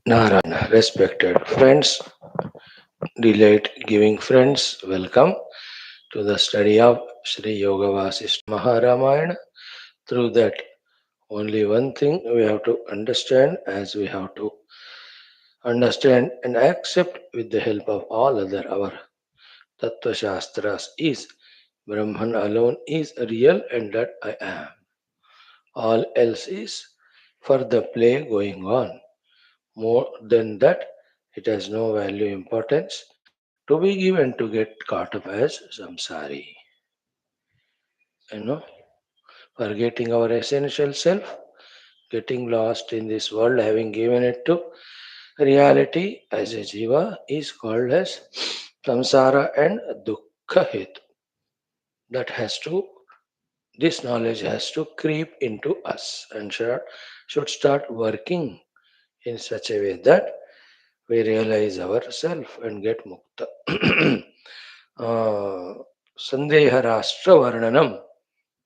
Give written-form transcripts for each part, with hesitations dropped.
Narayana, respected friends, delight giving friends, welcome to the study of Sri Yoga Vaashishtha Maha Ramayana. Through that, only one thing we have to understand, as we have to understand and accept with the help of all other our Tattva Shastras is Brahman alone is real and that I am. All else is for the play going on. More than that, it has no value importance to be given to get caught up as samsari. You know, forgetting our essential self, getting lost in this world, having given it to reality as a jiva is called as samsara and dukkha hetu. That has to, this knowledge has to creep into us and should start working in such a way that we realize ourselves and get mukta. uh, Sandeha Rashtra Varnanam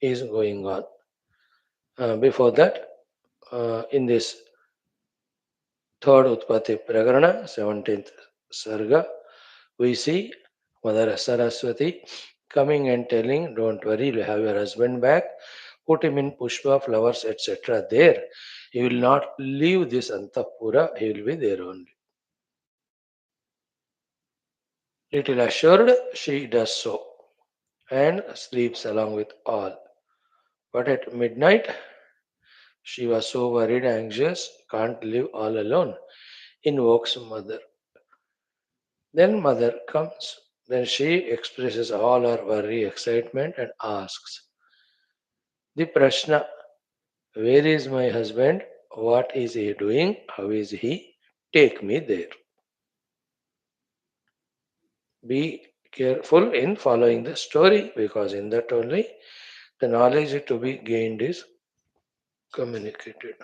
is going on. Before that, in this third Utpatthi Prakarana, 17th SARGA, we see Mother Saraswati coming and telling, don't worry, you have your husband back, put him in pushpa, flowers, etc. there. He will not leave this Antapura, he will be there only. Little assured, she does so and sleeps along with all. But at midnight, she was so worried, anxious, can't live all alone, invokes mother. Then mother comes. Then she expresses all her worry, excitement, and asks the Prashna, where is my husband? What is he doing? How is he? Take me there. Be careful in following the story because in that only the knowledge to be gained is communicated.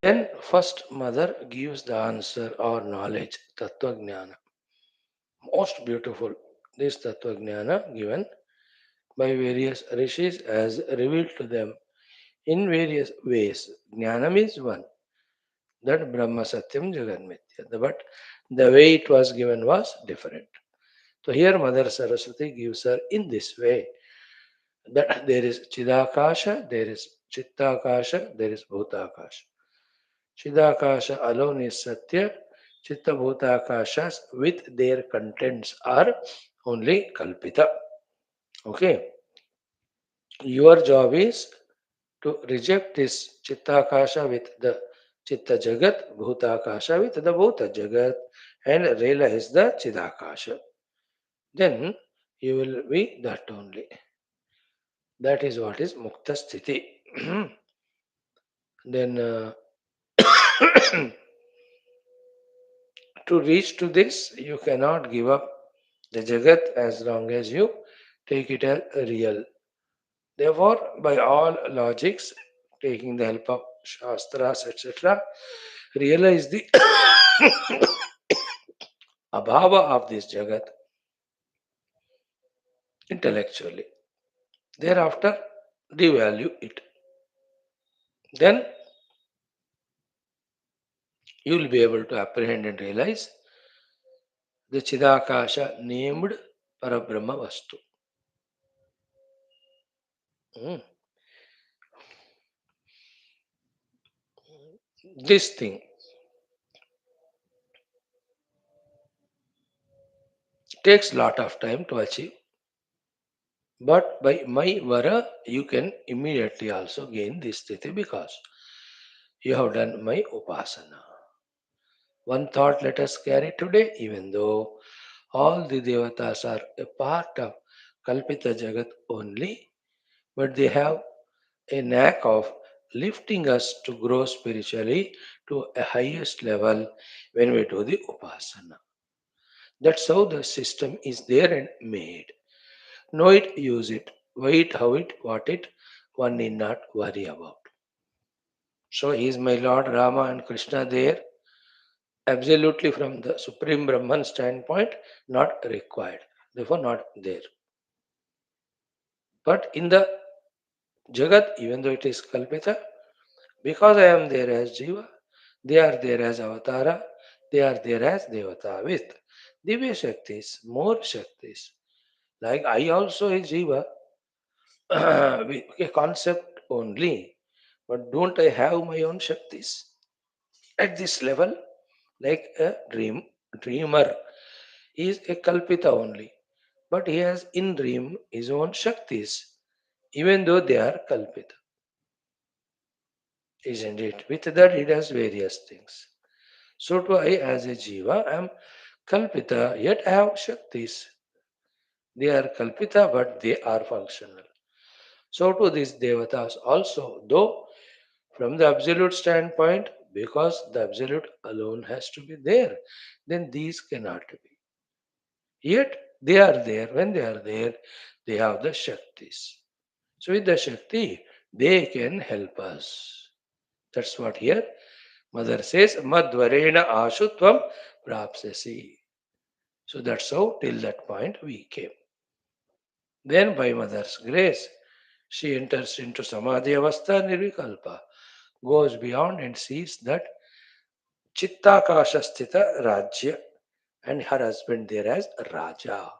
Then first mother gives the answer or knowledge, Tattva Gnana. Most beautiful. This Tattva Gnana given by various rishis as revealed to them in various ways. Jnanam is one, that Brahma Satyam Jagan Mithya. But the way it was given was different. So here Mother Saraswati gives her in this way that there is Chidakasha, there is Chittakasha, there is Bhutakasha. Chidakasha alone is Satya. Chitta Bhutakashas with their contents are only Kalpita. Okay. Your job is to reject this Chittakasha with the Chitta Jagat, Bhutakasha with the Bhuta Jagat, and realize the Chidakasha. Then you will be that only. That is what is Mukta Sthiti. Then to reach to this, you cannot give up the Jagat as long as you take it as real. Therefore, by all logics, taking the help of Shastras, etc., realize the abhava of this Jagat intellectually. Thereafter, devalue it. Then you will be able to apprehend and realize the Chidakasha named Parabrahma Vastu. Mm. This thing takes lot of time to achieve, but by my vara, you can immediately also gain this sthiti because you have done my upasana. One thought let us carry today, even though all the devatas are a part of Kalpita Jagat only, but they have a knack of lifting us to grow spiritually to a highest level when we do the upasana. That's how the system is there and made. Know it, use it, wait, how it, what it, one need not worry about. So is my Lord Rama and Krishna there? Absolutely, from the Supreme Brahman standpoint, not required. Therefore, not there. But in the Jagat, even though it is Kalpita, because I am there as Jiva, they are there as Avatara, they are there as Devata with Divya Shaktis, more Shaktis. Like I also is Jiva, with a concept only. But don't I have my own Shaktis? At this level, like a dreamer is a Kalpita only. But he has in dream his own Shaktis, even though they are Kalpita. Isn't it? With that, it has various things. So too I as a Jiva am Kalpita, yet I have Shaktis. They are Kalpita, but they are functional. So too these Devatas also, though from the absolute standpoint, because the absolute alone has to be there, then these cannot be. Yet they are there. When they are there, they have the Shaktis. So with the Shakti, they can help us. That's what here Mother says, Madvarena Ashutvam Prapsasi. So that's how till that point we came. Then by Mother's grace, she enters into Samadhi Avastha Nirvikalpa, goes beyond and sees that Chittakasha Sthita Rajya and her husband there as Raja.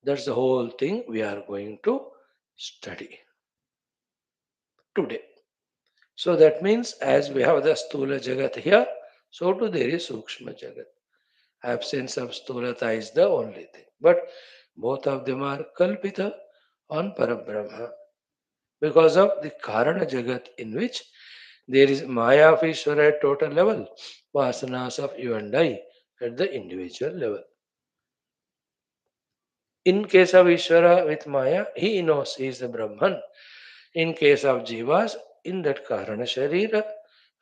That's the whole thing we are going to study today. So that means as we have the Stula Jagat here, so too there is Sukshma Jagat. Absence of Stulata is the only thing. But both of them are Kalpita on Parabrahma because of the Karana Jagat in which there is Maya of Ishvara at total level, Vasanas of you and I at the individual level. In case of Ishvara with Maya, he knows he is the Brahman. In case of Jivas, in that Karana Sharira,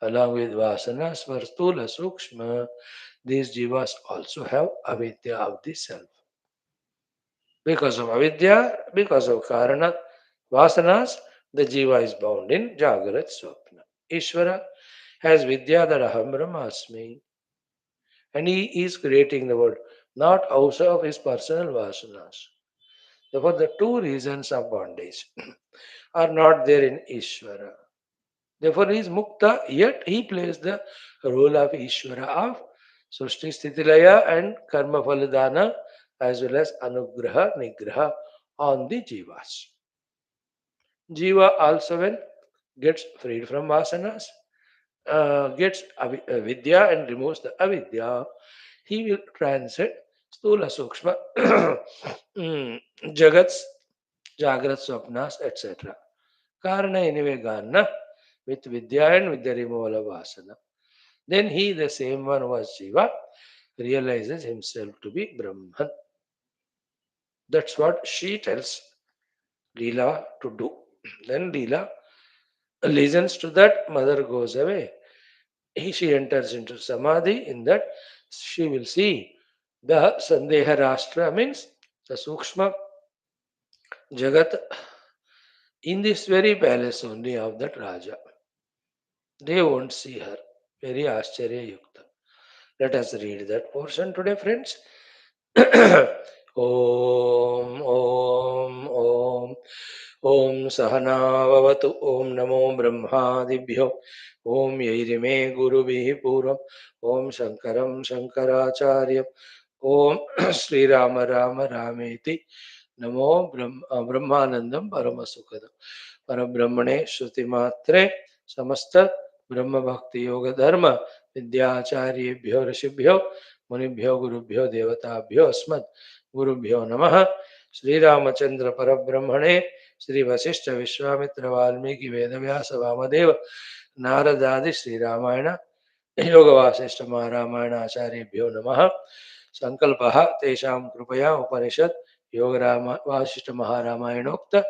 along with Vasanas, Vartula, Sukshma, these Jivas also have avidya of the self. Because of avidya, because of Karana, Vasanas, the Jiva is bound in Jagarat Swapna. Ishvara has Vidya that Aham Brahmasmi. And he is creating the world, not out of his personal Vasanas. Therefore, the two reasons of bondage are not there in Ishvara. Therefore, he is Mukta, yet he plays the role of Ishvara of Srishti Sthitilaya and Karma Phaladana as well as Anugraha Nigraha on the Jivas. Jiva also when gets freed from Vasanas, gets Vidya and removes the Avidya, he will transcend Stula Sukshma, Jagats, Jagrat Swapnas, etc. Karana anyway Gana with Vidya and with the removal of Vasana. Then he, the same one who was Jiva, realizes himself to be Brahman. That's what she tells Leela to do. Then Leela listens to that, mother goes away. She enters into Samadhi. In that, she will see the Sandeha Rashtra, means the Sukshma Jagat in this very palace only of that Raja. They won't see her. Very Ascharya Yukta. Let us read that portion today, friends. Om Om Om Om Sahanavavatu Om Namo Brahmadibhyo Om Yairime Gurubhi Puram Om Shankaram Shankaracharya Om Sri Rama Rama Rameti Namo Brahmanandam Paramasukadam Parabrahmane Shrutimatre Samasta Brahma Bhakti Yoga Dharma Vidyacharya Rishibhyo Munibhyo Gurubhyo Devatabhyo Asmad Gurubhyo Namaha Sri Ramachandra Parabrahmane Sri Vashishtha Vishwamitra Valmiki Vedavyasa Vamadeva Naradadi Sri Ramayana Yoga Vasishta Ramayana Acharyabhyo Namaha Sankalpaha Tesham Krupaya Upanishad Yoga Vasishta Maharamayanokta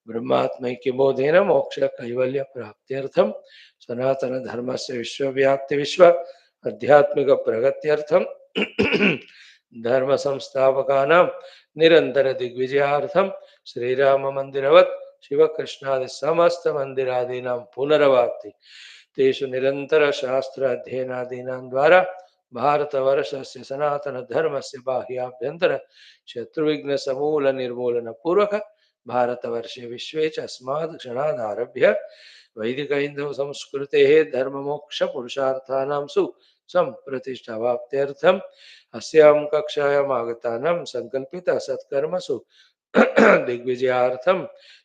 ब्रह्मात्मैक्य बोधेन मोक्ष कैवल्य प्राप्त्यर्थम सनातन धर्म से विश्वव्याप्ति विश्व आध्यात्मिक प्रगत्यर्थम धर्म संस्थापकानां निरंतर दिग्विजयार्थम श्रीराम मंदिरवत् शिवकृष्णादि समस्त मंदिरादीनां पुनरवाप्ति तेषु निरंतर शास्त्र अध्ययनादीनां द्वारा भारतवर्षस्य सनातन धर्मस्य बाह्याभ्यन्तर शत्रुविघ्न समूल निर्मूलन पूर्वक भारतवर्षे विश्वे च अस्मात् क्षणादारभ्य वैदिक हिंदू संस्कृतेः धर्ममोक्ष पुरुषार्थानां सु संप्रतिष्ठावाप्त्यर्थम् अस्यां कक्षायाम् आगतानां संकल्पित सत्कर्मसु दिग्विजयार्थं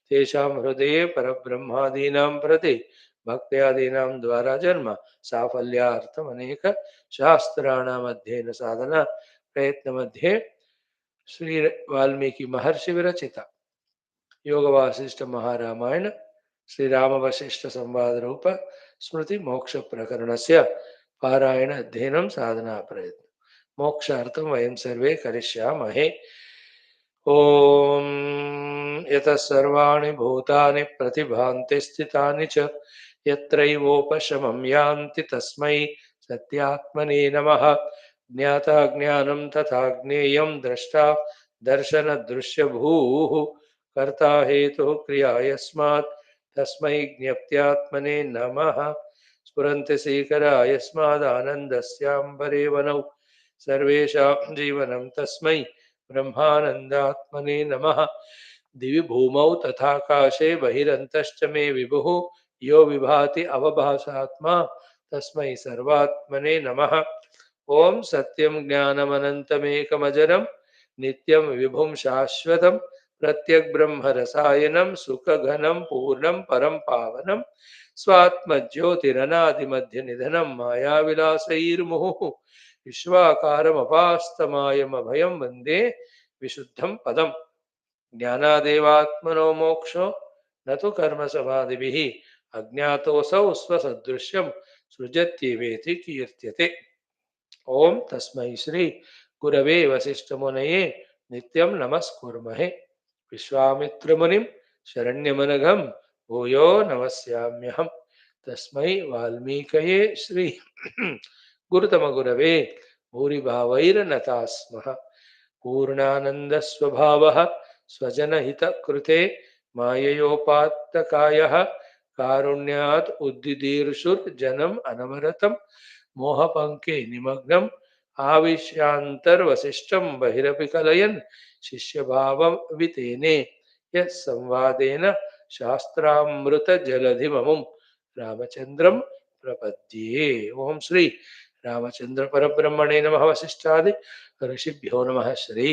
तेषां हृदये परब्रह्मादीनां प्रति भक्त्यादीनां द्वारा जन्म साफल्यार्थम् अनेक शास्त्राणाम् अध्ययन साधना प्रयत्न मध्ये श्री वाल्मीकि महर्षि विरचिता योग वासिष्ठ महारामायण श्री राम वशिष्ठ संवाद रूप स्मृति मोक्ष प्रकरणस्य पारायण अध्ययनं साधना प्रयत्न मोक्षार्थं वयं सर्वे करिष्यामहे। ओम यतः सर्वाणि भूतानि प्रतिभान्ति स्थितानि च यत्रैवोपशमं यान्ति तस्मै सत्यात्मने नमः। ज्ञाता ज्ञानं तथा ज्ञेयं द्रष्टा दर्शनदृश्यभूः कर्ता हेतुः क्रिया यस्मात् तस्मै ज्ञप्त्यात्मने नमः। स्फुरन्ति सीकरा यस्मादानन्दस्याम्बरे वनौ सर्वेषां जीवनं तस्मै ब्रह्मानन्दात्मने नमः। दिवि भूमौ तथाकाशे बहिरन्तश्च मे विभुः यो विभाति अवभासात्मा तस्मै सर्वात्मने नमः। ओम सत्यं ज्ञानमनन्तमेकमजरं नित्यं विभुं शाश्वतं प्रत्यग् ब्रह्म रसायनं सुखघनं पूर्णं परं पावनं स्वात्मज्योतिरनादिमध्य निधनं मायाविलासैर्मुहुः विश्वाकारमपास्तमायमभयं वन्दे विशुद्धं पदम्। ज्ञानादेवात्मनो मोक्षो न तो कर्म समाधिभिः अज्ञातोऽसौ स्वसदृश्यं सृजत्येवेति कीर्त्यते। ओम तस्मै श्री गुरवे वसिष्ठमुनये नित्यं नमस्कुर्महे। विश्वामित्र मुनिं शरण्यमनघं भूयो नमस्याम्यहम्। तस्मै वाल्मीकये श्री गुरुतम गुरवे भूरिभावैर्नताः स्मः। पूर्णानंद स्वभावः स्वजनहित कृते माययोपात्तकायः कारुण्यात् उद्दिदीर्षुर्जनम् अनवरतं मोहपंके निमग्नम् आविश्यान्तर्वसिष्ठं बहिरपि कलयन् शिष्यभावं वितेने यः संवादेन शास्त्रामृतजलधिममुं रामचन्द्रं प्रपद्ये। ओम श्री रामचंद्र परब्रह्मणे नमः। वसिष्ठादि ऋषिभ्यो नमः। श्री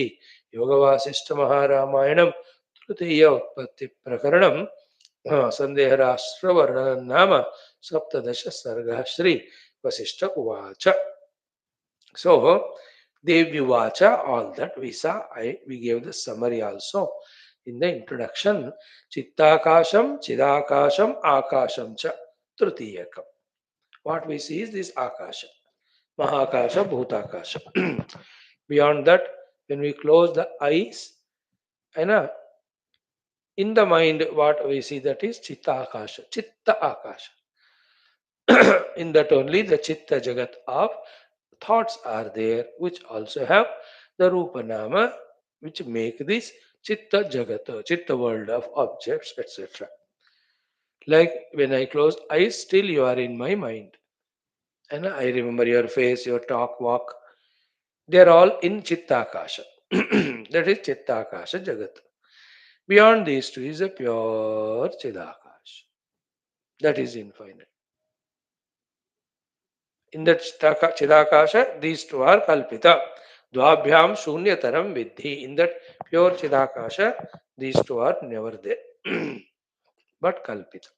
योग वासिष्ठ महारामायणं तृतीय उत्पत्ति प्रकरणं संदेह राष्ट्र वर्णनं नाम सप्तदश सर्गः। श्री वशिष्ठ उवाच। So Devyuvacha, all that we saw, we gave the summary also in the introduction. Chittakasham, Chidakasham, Akasham cha Trutiyakam. What we see is this Akasha, Mahakasha, Bhutakasha. Beyond that, when we close the eyes, and in the mind, what we see that is Chittakasha, Chitta Akasha. In that only the Chitta Jagat of thoughts are there, which also have the Rupa Nama, which make this Chitta Jagata, Chitta world of objects, etc. Like when I close eyes, still you are in my mind. And I remember your face, your talk, walk. They are all in Chittakasha. That is Chittakasha Jagat. Beyond these two is a pure Chidakash. That is infinite. In that Chidakasha, these two are Kalpita. Dvabhyam Shunyataram Vidhi. In that pure Chidakasha, these two are never there, but Kalpita.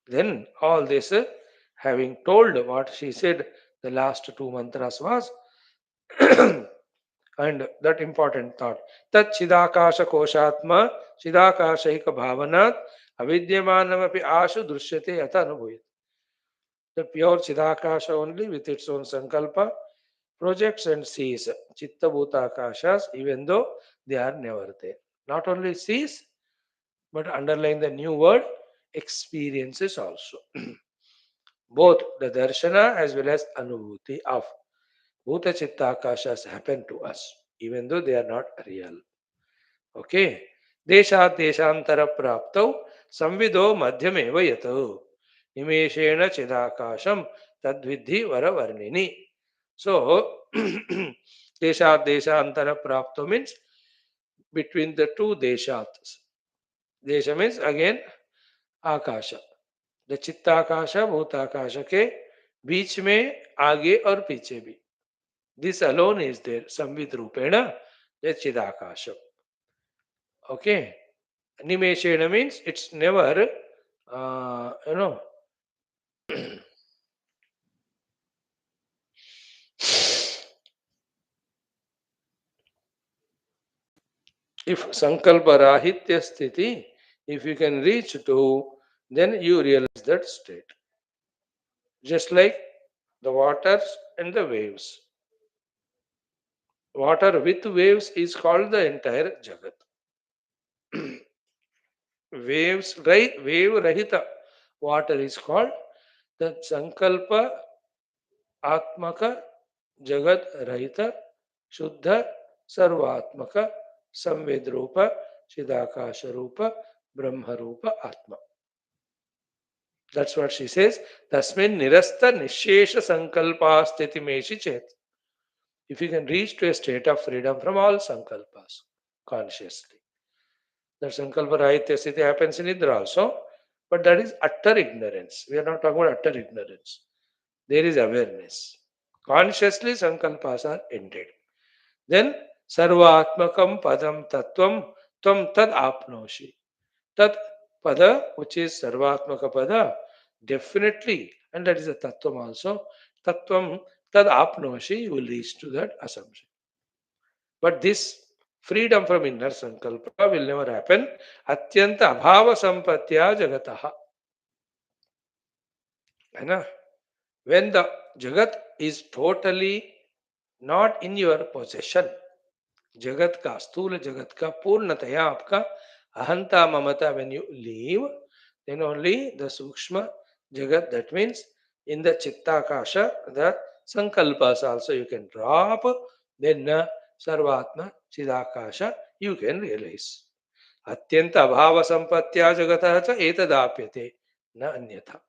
Then all this, having told what she said, the last two mantras was, and that important thought. Tat Chidakasha Koshatma, Chidakashaika Bhavanat, Avidyamanamapi Ashu Drishyate Yata Anubhuyat. The pure Chidakasha only with its own Sankalpa projects and sees Chitta Bhuta Akashas, even though they are never there. Not only sees, but underlying the new word, experiences also. Both the Darshana as well as Anubhuti of Bhuta Chitta Akashas happen to us, even though they are not real. Okay. देशात् देशांतर प्राप्तौ संविदो मध्यमेव यत् निमेषेण चिदाकाशम तद्विद्धि वरवर्णिनि. So deshat deshantar prapto means between the two deshats. Desha means again आकाश. The चित्ताकाश भूताकाश के बीच में आगे और पीछे भी. दिस अलोन इज देयर संविद रूपेण द चिदाकाश. Okay. Nimeshena means it's never, you know, if sankalpa rahitya sthiti, if you can reach to, then you realize that state. Just like the waters and the waves. Water with waves is called the entire Jagat. Waves, right? Wave rahita water is called the sankalpa atmaka jagat rahita shuddha sarvatmaka samvedrupa chidakasha rupa brahma rupa atma. That's what she says. Tasmin nirasta nishesha sankalpa sthiti meshi chet. If you can reach to a state of freedom from all sankalpas consciously. That sankalpa rahitya sthiti happens in Nidra also, but that is utter ignorance. We are not talking about utter ignorance. There is awareness. Consciously sankalpas are ended. Then sarvatmakam padam tattvam tvam tad apnoshi. Tat pada, which is sarvatmaka pada, definitely, and that is a tattvam also. Tattvam tad apnoshi, you will reach to that assumption. But this freedom from inner sankalpa will never happen. Atyanta abhava sampatya jagataha. When the jagat is totally not in your possession, जगत का स्थूल जगत का पूर्णतया आपका अहंता ममता, when you leave, then only the sukshma jagat, that means in the chittakasha the sankalpas also you can drop, then sarvatma chidakasha you can realize. अत्यंत अभाव संपत्त्या जगतः च एतदाप्यते न अन्यथा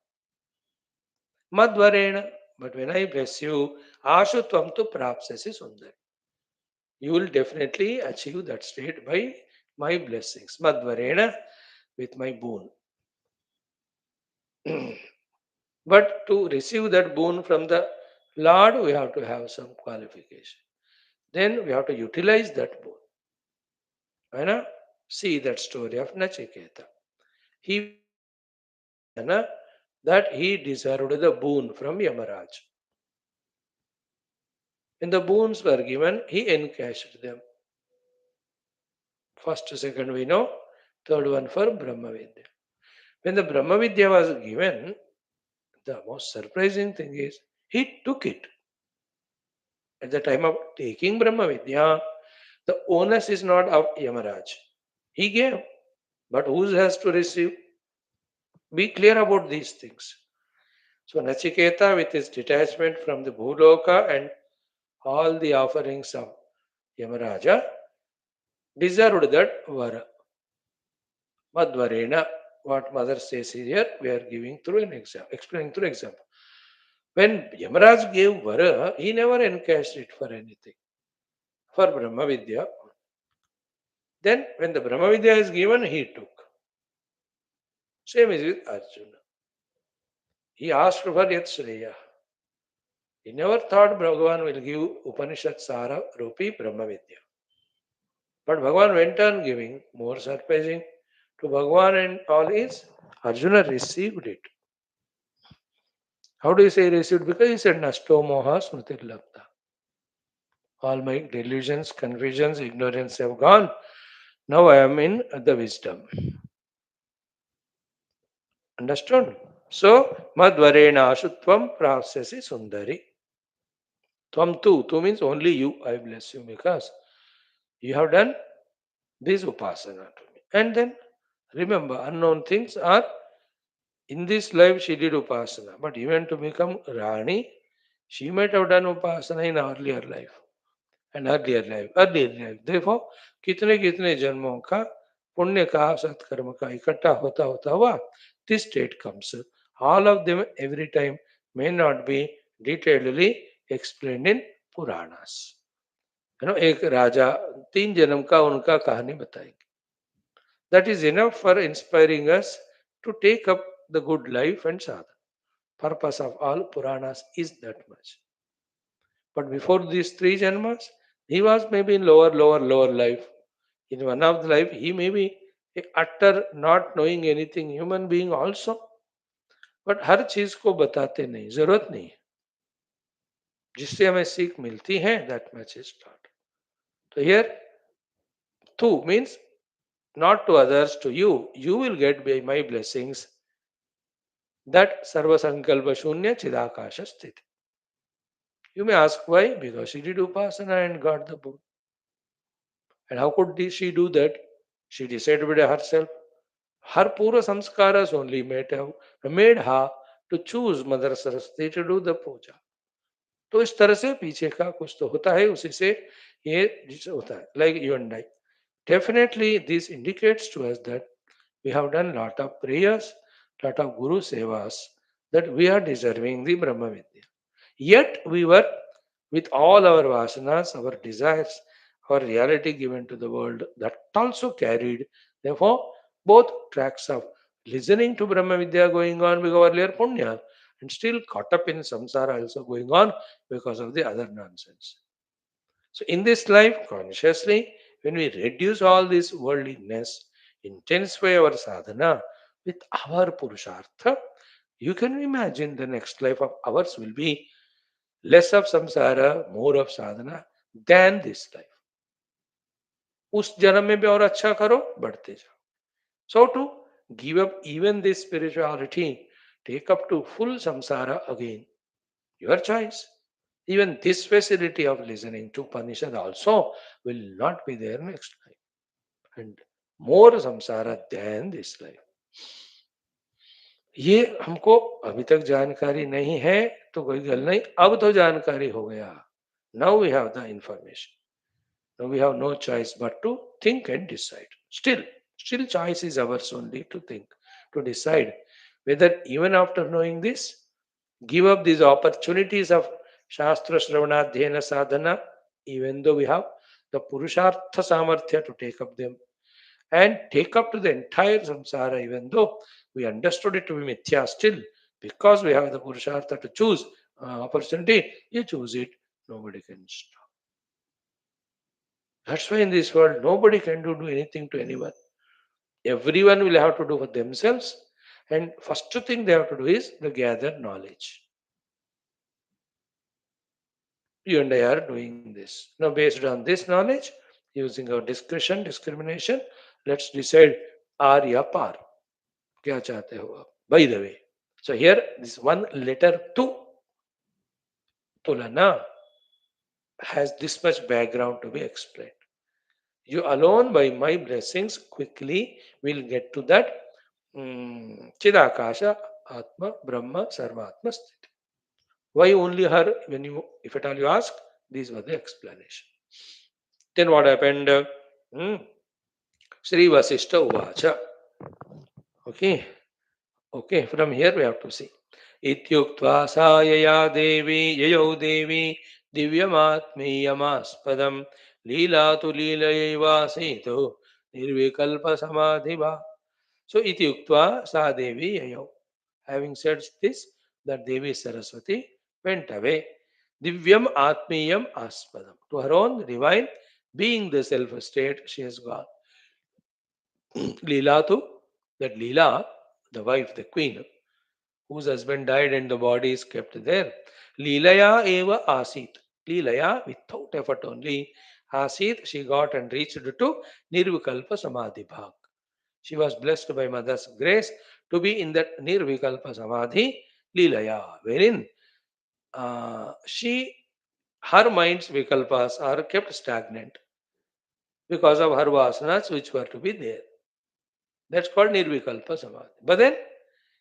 मद्वरेण. But when I bless you, आशु त्वं तु प्राप्स्यसि सुंदरी. You will definitely achieve that state by my blessings. Madvarena, with my boon. But to receive that boon from the Lord, we have to have some qualification. Then we have to utilize that boon. See that story of Nachiketa. He that he deserved the boon from Yamaraj. When the boons were given, he encashed them. First, second we know, third one for Brahmavidya. When the Brahmavidya was given, the most surprising thing is he took it. At the time of taking Brahmavidya, the onus is not of Yamaraj. He gave, but who has to receive? Be clear about these things. So Nachiketa, with his detachment from the Bhuloka and all the offerings of Yamaraja, deserved that vara. Madvarena, what mother says here, we are giving through an example, explaining through example. When Yamaraj gave vara, he never encashed it for anything. For Brahmavidya. Then when the Brahmavidya is given, he took. Same is with Arjuna. He asked for Yat Shreya. He never thought Bhagavan will give Upanishad Sara Rupi Brahmavidya. But Bhagavan went on giving. More surprising to Bhagavan and all is Arjuna received it. How do you say received? Because he said Nasto Moha Smritir Labdha. All my delusions, confusions, ignorance have gone. Now I am in the wisdom. Understood? So, Madvarena Ashutvam Prapsyasi Sundari. Tvam tu means only you, I bless you because you have done this upasana to me. And then remember, unknown things are in this life she did upasana, but even to become Rani, she might have done upasana in earlier life and earlier life. Therefore, कितने कितने जन्मों का पुण्य का सत्कर्म का इकट्ठा होता होता हुआ this state comes. All of them every time may not be detailedly explained in Puranas. एक राजा 3 जन्म का उनका कहानी बताएंगे. That is enough for inspiring us to take up the good life and sadhana. Purpose of all Puranas is that much. But before these 3 janmas, he was maybe in lower life. In one of the life, he may be a utter not knowing anything human being also. But हर चीज को बताते नहीं, जरूरत नहीं है. जिससे हमें सीख मिलती है, that much is taught. So here, tu means not to others, to you. You will get by my blessings that sarva sankalpa shunya chidakasha sthiti. You may ask why? Because she did upasana and got the boon. And how could she do that? She decided by herself. Her pura samskaras only made her to choose Mother Saraswati to do the puja. तो इस तरह से पीछे का कुछ तो होता है, उसी से ये होता है. Like you and I. Definitely this indicates to us that we have done lot of prayers, lot of Guru Sevas, that we are deserving the Brahma Vidya. Yet we were with all our vasanas, our desires, our reality given to the world, that also carried, therefore, both tracks of listening to Brahma Vidya going on because of earlier punya, and still caught up in samsara also going on because of the other nonsense. So in this life, consciously, when we reduce all this worldliness, intensify our sadhana with our purushartha, you can imagine the next life of ours will be less of samsara, more of sadhana than this life. उस जन्म में भी और अच्छा करो, बढ़ते जाओ. So to give up even this spirituality, take up to full samsara again. Your choice. Even this facility of listening to Upanishad also will not be there next life. And more samsara than this life. ये हमको अभी तक जानकारी नहीं है तो कोई गल नहीं, अब तो जानकारी हो गया. Now we have the information. Now we have no choice but to think and decide. Still choice is ours only to think, to decide whether even after knowing this, give up these opportunities of Shastra Shravana Dhyana Sadhana, even though we have the Purushartha Samarthya to take up them, and take up to the entire samsara, even though we understood it to be mithya, still, because we have the Purushartha to choose opportunity, you choose it, nobody can stop. That's why in this world, nobody can do anything to anyone. Everyone will have to do for themselves, and first thing they have to do is to gather knowledge. You and I are doing this. Now, based on this knowledge, using our discretion, discrimination, let's decide R या पार. क्या चाहते हो आप? By the way, so here this one letter tu, tulana, has this much background to be explained. You alone, by my blessings, quickly will get to that Chidakasha Atma Brahma Sarvatma Sthiti. Why only her? When you, if at all you ask, these were the explanation. Then what happened? Shri Vasishta Uvacha. Okay, from here we have to see. Ityuktva sa yaya devi yayau devi divyamaatmiyamaspradam leela tu leelayaiva setu nirvikalpa samadhiva. So ityuktva sa devi yayau. Having said this, that Devi Saraswati went away. Divyam Atmiyam Aspadam. To her own divine being, the self state, she has gone. Leela to, that Leela, the wife, the queen, whose husband died and the body is kept there. Leelaya eva asit. Leelaya, without effort only, asit, she got and reached to Nirvikalpa Samadhi Bhag. She was blessed by Mother's grace to be in that Nirvikalpa Samadhi Leelaya, wherein her mind's vikalpas are kept stagnant because of her vasanas which were to be there. That's called Nirvikalpa Samadhi. But then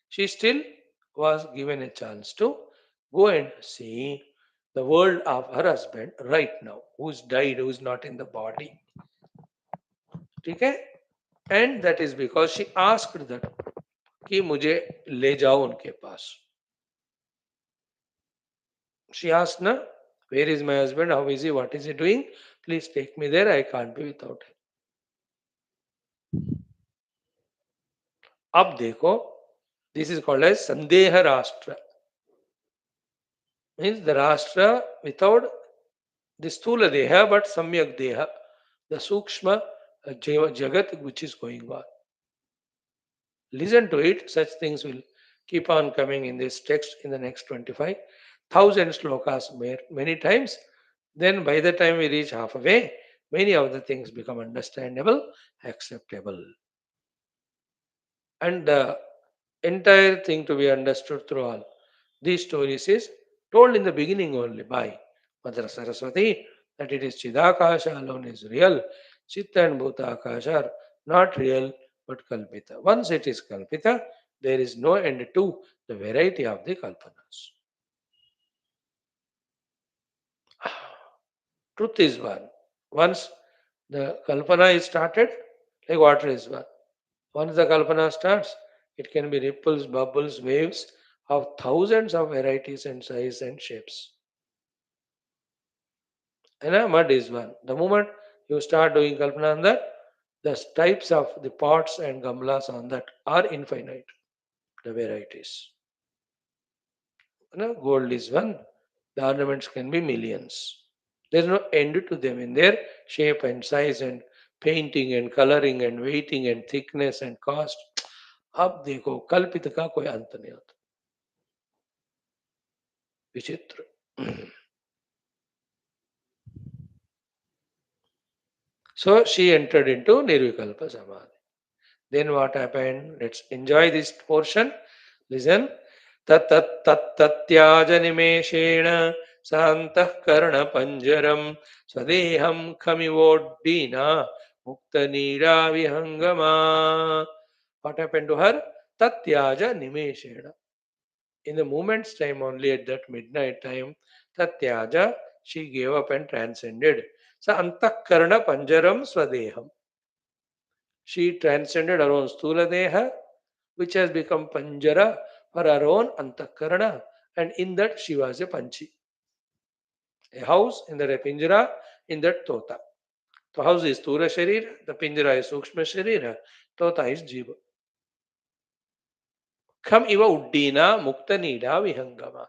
she still was given a chance to go and see the world of her husband right now, who's died, who's not in the body. Okay? And that is because she asked that कि मुझे ले जाओ उनके पास. She asked, na, where is my husband? How is he? What is he doing? Please take me there. I can't be without him. अब देखो, this is called as Sandeha Rashtra. Means the Rashtra without the Sthula Deha but Samyak Deha, the Sukshma Jagat which is going on. Listen to it, such things will keep on coming in this text in the next 25,000 slokas many times. Then by the time we reach halfway, many of the things become understandable, acceptable. And the entire thing to be understood through all these stories is told in the beginning only by Mother Saraswati that it is Chidakasha alone is real. Chitta and Bhutakasha are not real but Kalpita. Once it is Kalpita, there is no end to the variety of the Kalpanas. Truth is one. Once the Kalpana is started, like water is one. Once the Kalpana starts, it can be ripples, bubbles, waves of thousands of varieties and sizes and shapes. And a mud is one. The moment you start doing Kalpana on that, the types of the pots and gamlas on that are infinite, the varieties. Gold is one. The ornaments can be millions. There is no end to them in their shape and size and painting and coloring and weighting and thickness and cost. अब देखो कल्पित का कोई अंत नहीं होता. विचित्र. So she entered into Nirvikalpa Samadhi. Then what happened? Let's enjoy this portion. Listen. तत्तत्तत्त्याज निमेषेण सान्तः कर्णपञ्जरं स्वदेहं खमिवोड्डीना मुक्तनीडाविहङ्गमा. What happened to her? Tatyaja nimeshena. In the moment's time only at that midnight time, Tatyaja, she gave up and transcended. So antakarana panjaram swadeham. She transcended her own Sthula Deha, which has become Panjara for her own Antakarana, and in that she was a Panchi. A house in that a Pinjara, in that Tota. The house is Sthula Sharira, the Pinjara is Sukshma Sharira, Tota is Jiva. Kham iva uddina mukta nida vihangama.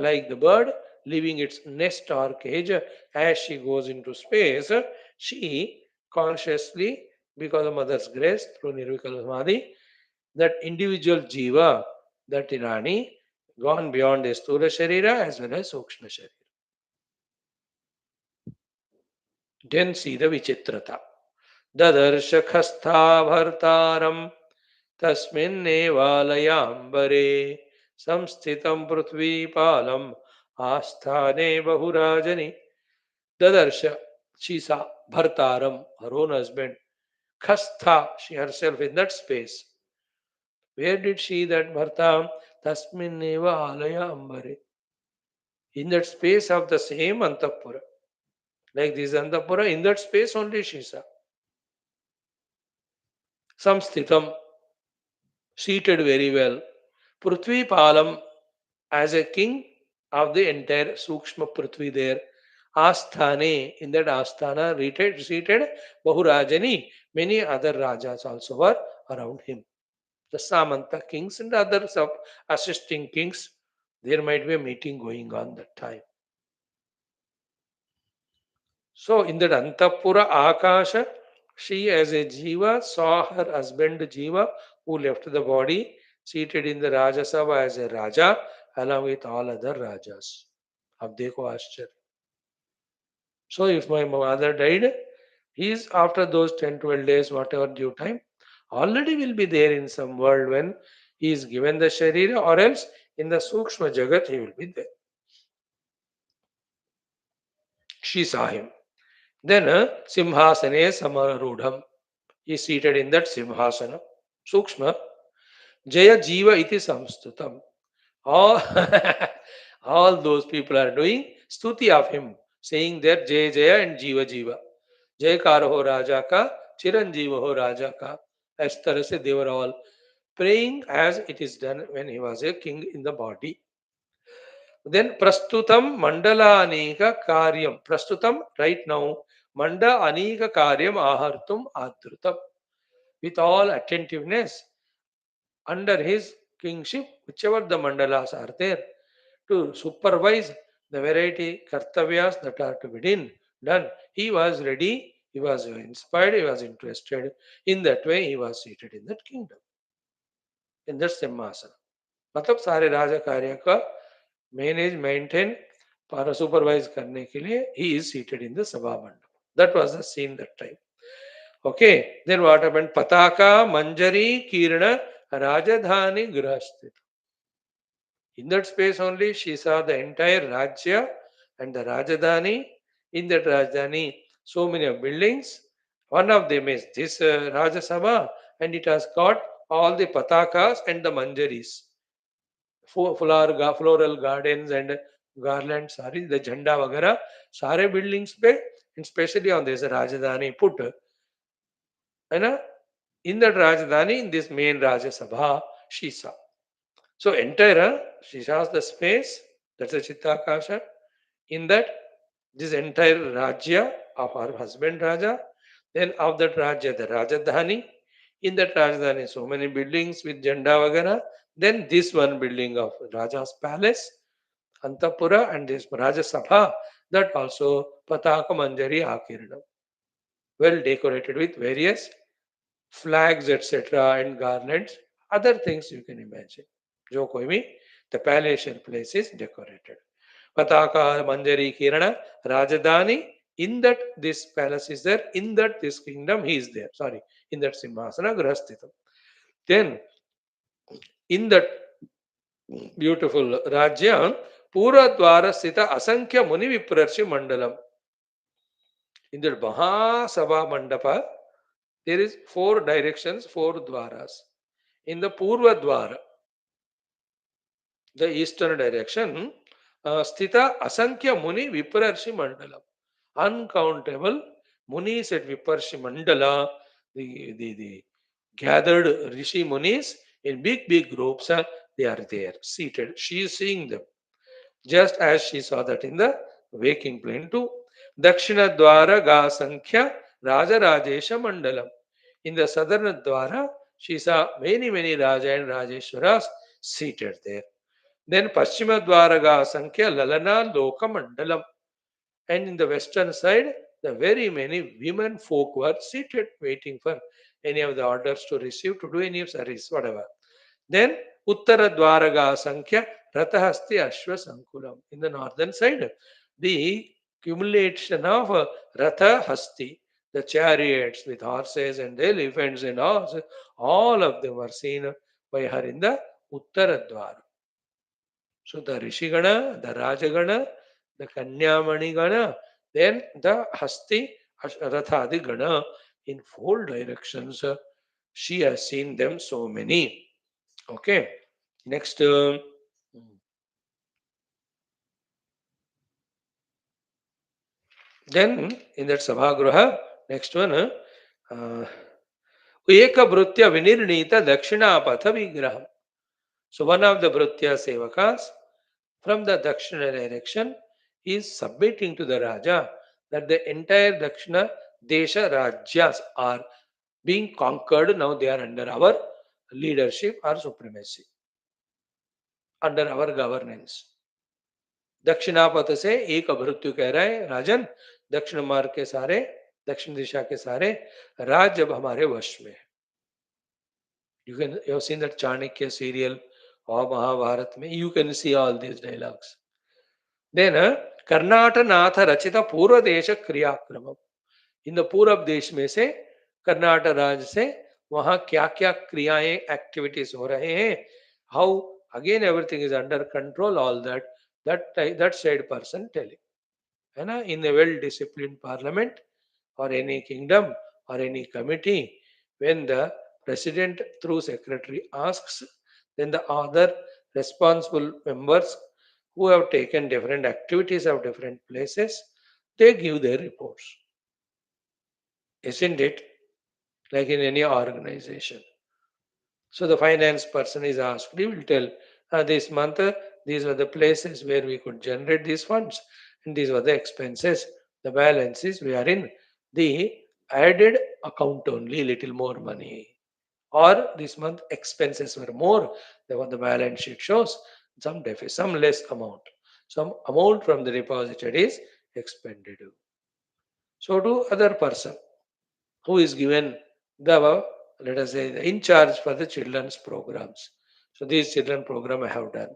Like the bird leaving its nest or cage as she goes into space, she consciously, because of Mother's grace through Nirvikala Samadhi, that individual jiva, that Irani, gone beyond the Sthula Sharira as well as Sukshma Sharira. Then see the Vichitrata. Dadarsha khastha bhartaram tasminnevalayambare samsthitam prithvipalam asthane bahurajani. Dadarsha, she saw bhartaram, her own husband. Khastha, she herself in that space. Where did she that Bharta? Tasminneva alaya ambare. In that space of the same Antapura. Like this Antapura, in that space only she saw. Samsthitam, seated very well. Prithvi Palam, as a king of the entire Sukshma Prithvi there. Asthane, in that Asthana, seated Bahurajani, many other Rajas also were around him. The Samanta kings and others of assisting kings, there might be a meeting going on that time. So in that Antapura Akasha, she as a Jiva saw her husband Jiva who left the body seated in the Rajasabha as a Raja along with all other Rajas. Ab dekho Ashchar. So if my mother died, he is after those 10, 12 days, whatever due time, already will be there in some world when he is given the Sharira, or else in the Sukshma Jagat he will be there. She saw him. Then Simhasane Samarudham. He is seated in that Simhasana. Sukshma. Jaya Jiva iti samstutam. All, all those people are doing stuti of him, saying their Jaya Jaya and Jiva Jiva. Jai Karo Raja ka चिरंजीव हो राजा का. As तरह से they were all praying as it is done when he was a king in the body. Then prastutam mandala anika karyam. Prastutam right now manda anika karyam ahartum adrutam. With all attentiveness under his kingship, whichever the mandalas are there, to supervise the variety kartavyas that are to be done. He was ready, he was inspired, he was interested. In that way, he was seated in that kingdom, in that Simhasana. मतलब सारे राजा कार्य का manage maintain para supervise करने के लिए he is seated in the sabha mandap. That was the scene that time. Okay, then what happened? Pataka, Manjari, Kirana, Rajadhani, Grahasthit. In that space only, she saw the entire Rajya and the Rajadhani. In that Rajdhani, so many of buildings. One of them is this Rajasabha, and it has got all the patakas and the manjaris, floral gardens and garlands, sorry, the jhanda वगैरह सारे buildings पे, and especially on this Rajdhani put, है ना? In that Rajdhani, in this main Rajya Sabha, she saw. So entire, she saw the space, that's a Chittakasha. In that, this entire Rajya of her husband Raja, then of that Rajya, the Rajadhani. In that Rajdhani, so many buildings with Janda Vagara. Then this one building of Raja's palace, Antapura, and this Raja Sabha, that also Pataka Manjari Akirana. Well decorated with various flags, etc., and garlands, other things you can imagine. जो कोई भी, the palatial place is decorated. Pataka, Manjari, Kirana, Rajadhani. In that this palace is there. In that this kingdom he is there. Sorry, in that Simhasana Grahasthitam. Then in that beautiful Rajya, Pura Dwara Sthita Asankhya Muni Viprarshi Mandalam. In that Maha Sabha Mandapa, there is 4 directions, 4 dwaras. In the Purva Dwara, the eastern direction, Sthita Asankhya Muni Viprarshi Mandalam. Uncountable Munis at Viparshi Mandala, the gathered Rishi Munis in big groups, they are there, seated. She is seeing them, just as she saw that in the waking plane too. Dakshina Dwara Ga Sankhya Raja Rajesha Mandalam. In the southern Dwara, she saw many Raja and Rajeshwaras seated there. Then Paschima Dwara Ga Sankhya Lalana Loka Mandalam. And in the western side, the very many women folk were seated waiting for any of the orders to receive, to do any service, whatever. Then Uttara Dwaraga Sankhya Rathahasti Ashwa Sankulam. In the northern side, the accumulation of Ratha Hasti, the chariots with horses and elephants and horses, all of them were seen by her in the Uttara Dwara. So the Rishigana, the Rajagana, the Kanyamani Gana, then the Hasti Rathadi Gana, in 4 directions. She has seen them so many. Okay. Next. Then in that Sabhagruha, next one. Eka Brutya Vinirnita Dakshinapatha Vigraham. So one of the Brutya Sevakas from the Dakshina direction is submitting to the Raja that the entire Dakshina Desha Rajyas are being conquered. Now they are under our leadership or supremacy, under our governance. Dakshinapatha से एक अभृत्यु कह रहा है, राजन दक्षिण मार्ग के सारे, दक्षिण दिशा के सारे राज्य अब हमारे वश में है. You have seen that Chanakya serial or Mahabharat में, you can see all these dialogues. Then कर्नाटनाथ रचित पूर्व देश क्रियाक्रम. इन द पूर्व देश में से, कर्नाटक राज्य से, वहां क्या क्या क्रियाएं, एक्टिविटीज हो रहे हैं, how again everything is under control, all that said person telling. है ना? In a well disciplined parliament or any kingdom or any committee, when the president through secretary asks, then the other responsible members who have taken different activities of different places, they give their reports. Isn't it? like in any organization. So the finance person is asked, he will tell, this month these were the places where we could generate these funds, and these were the expenses. The balances we are in the added account only, little more money. Or this month expenses were more than what the balance sheet shows, some deficit, some less amount. Some amount from the deposited is expended. So to other person who is given the, let us say, the in charge for the children's programs. So these children program I have done,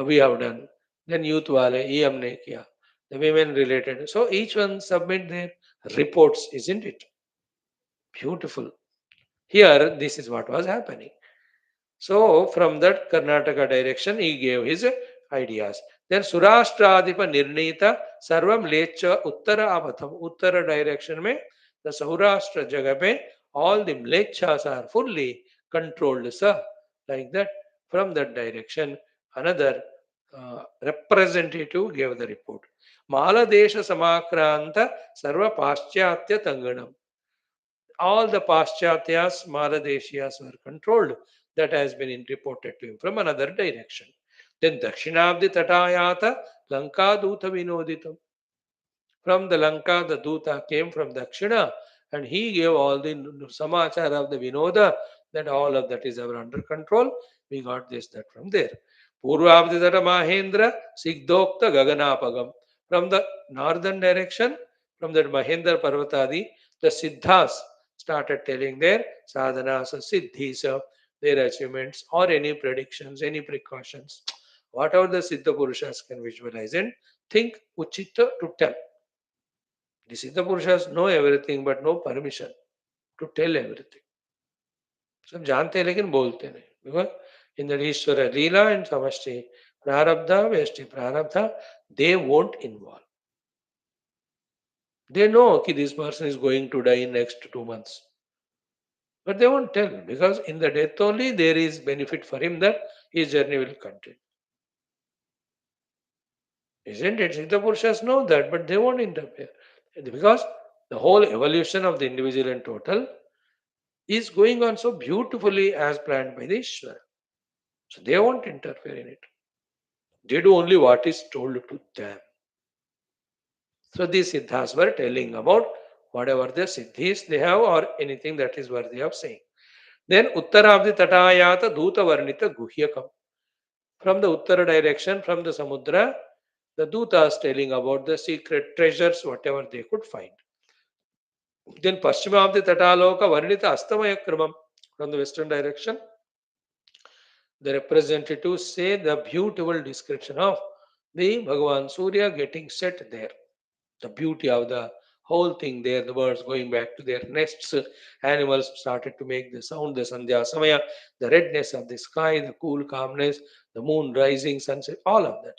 we have done. Then youth wale, ye humne kiya. The women related. So each one submit their reports, isn't it? Beautiful. Here, this is what was happening. So from that Karnataka direction, he gave his ideas. Then Surashtradipa Nirnita Sarvam Lecha Uttara Avatham. Uttara direction mein, the Saurashtra Jaga mein, all the Mlechas are fully controlled, sir. Like that, from that direction, another representative gave the report. Maladesha Samakranta Sarva Paschatya Tanganam. All the Paschatyas, Maladeshias were controlled. That has been reported to him from another direction. Then Dakshinabdi Tatayata Lanka Duta Vinoditam. From the Lanka, the Duta came from Dakshina and he gave all the samachar of the Vinoda, that all of that is ever under control. We got this, that from there. Purvabditara Mahendra Sigdokta Gaganapagam. From the northern direction, from that Mahendra Parvatadi, the Siddhas started telling their sadhanas, siddhis, their achievements, or any predictions, any precautions. Whatever the Siddha Purushas can visualize and think Uchita to tell. The Siddha Purushas know everything but no permission to tell everything. सब जानते हैं लेकिन बोलते नहीं. Because in the Ishvara Leela and Samashti Prarabdha, Vyashti Prarabdha, they won't involve. They know that this person is going to die in next 2 months. But they won't tell because in the death only there is benefit for him that his journey will continue. Isn't it? Siddha Purushas know that, but they won't interfere. Because the whole evolution of the individual and total is going on so beautifully as planned by the Ishvara. So they won't interfere in it. They do only what is told to them. So these siddhas were telling about whatever the siddhis they have or anything that is worthy of saying. Then Uttarabdi Tatayata Duta Varnita Guhyakam. From the Uttara direction, from the Samudra, the Dutas telling about the secret treasures, whatever they could find. Then Paschimabdi Tataloka Varnita Astamaya Kramam. From the western direction, the representatives say the beautiful description of the Bhagavan Surya getting set there. The beauty of the whole thing there, the birds going back to their nests, animals started to make the sound, the Sandhya Samaya, the redness of the sky, the cool calmness, the moon rising, sunset, all of that.